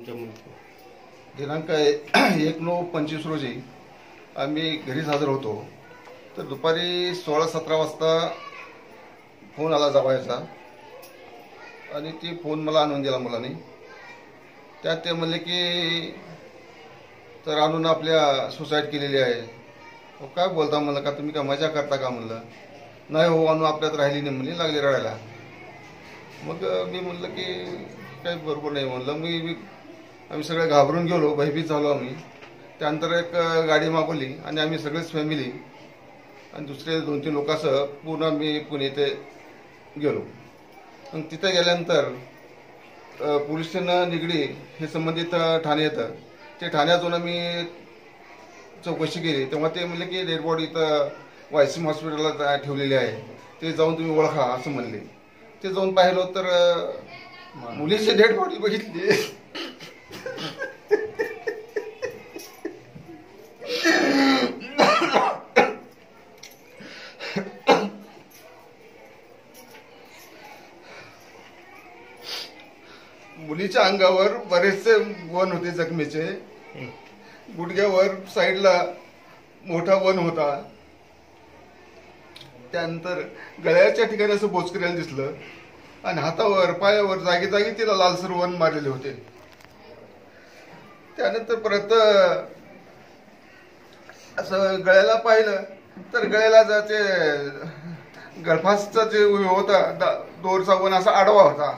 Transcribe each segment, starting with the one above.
तुमच्या मुलीचं? दिनांक 1/9/25 रोजी आम्ही घरीच हजर होतो. तर दुपारी 16-17 वाजता फोन आला जावयाचा आणि ती फोन मला आणून दिला मुलाने. त्यात ते म्हणले की तर आणून आपल्या सुसाईड केलेली आहे. काय बोलता म्हणलं, का तुम्ही काय मजा करता का म्हणलं. नाही हो, आणून आपल्यात राहिली नाही म्हणली, लागली रडायला. मग मी म्हणलं की काही बरोबर नाही म्हणलं. आम्ही सगळे घाबरून गेलो, भयभीत झालो आम्ही. त्यानंतर एक गाडी मागवली आणि आम्ही सगळेच फॅमिली आणि दुसरे 2-3 लोकांसह पूर्ण मी पुणे येथे गेलो. मग तिथे गेल्यानंतर पोलीस स्टेशन निगडी हे संबंधित ठाणे येतं. ते ठाण्यात जाऊन आम्ही चौकशी केली. तेव्हा ते म्हणले की डेड बॉडी इथं वायसीएम हॉस्पिटलला ठेवलेली आहे, ते जाऊन तुम्ही ओळखा असं म्हणले. ते जाऊन पाहिलं तर मुलीची डेड बॉडी बघितली. मुलीच्या अंगावर बरेचसे वन होते जखमेचे. गुडघ्यावर साईडला मोठा वन होता. त्यानंतर गळ्याच्या ठिकाणी असं बोचकऱ्याला दिसलं आणि हातावर पायावर जागी जागी तिला लालसर वन मारलेले होते. त्यानंतर परत असं गळ्याला पाहिलं तर गळ्याला ते गळफासचा जे होता दोरचा वन असा आडवा होता.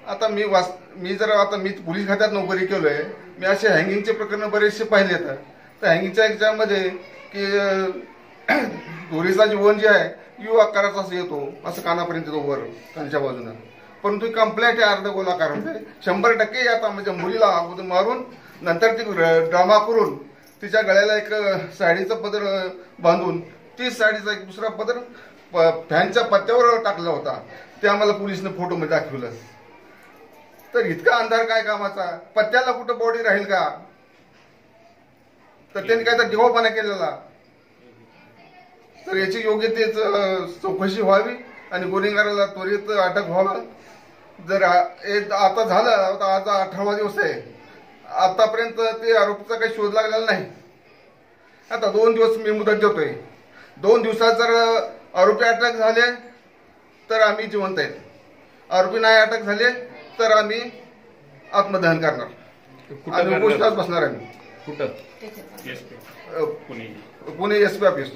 आता मी पोलीस खात्यात नोकरी केलोय. मी असे हँगिंगचे प्रकरण बरेचसे पाहिले तर हँगिंगच्या याच्यामध्ये की दोरीचा जे वन जे आहे यू आकाराचा असं येतो, असं कानापर्यंत येतो वर कानच्या बाजूनं. परंतु कंप्लेंट आहे अर्ध गोलाकार होते. 100% आता म्हणजे मुलीला अगोदर मारून नंतर ती ड्रामा करून तिच्या गळ्याला एक साडीचं पदर बांधून तीच साडीचा एक दुसरा पदर फॅनच्या पत्त्यावर टाकला होता. ते आम्हाला पोलिसने फोटोमध्ये दाखवलं. तर इतका अंधार काय कामाचा, पत्त्याला कुठं बॉडी राहील का? तर त्यांनी काय तर दिवापणा केलेला. तर याची योग्य तेच चौकशी व्हावी आणि गुन्हेगाराला त्वरित अटक व्हावं. जर आता झालं, आता आज 18वा दिवस आहे, आतापर्यंत ते आरोपीचा काही शोध लागलेला नाही. आता 2 दिवस मी मुदत देतोय. 2 दिवसात जर आरोपी अटक झाले तर आम्ही जिवंत आहेत. आरोपी नाही अटक झाले तर आम्ही आत्मदहन करणार आणि उपोषणात बसणार. आम्ही कुठं? Pune SP office.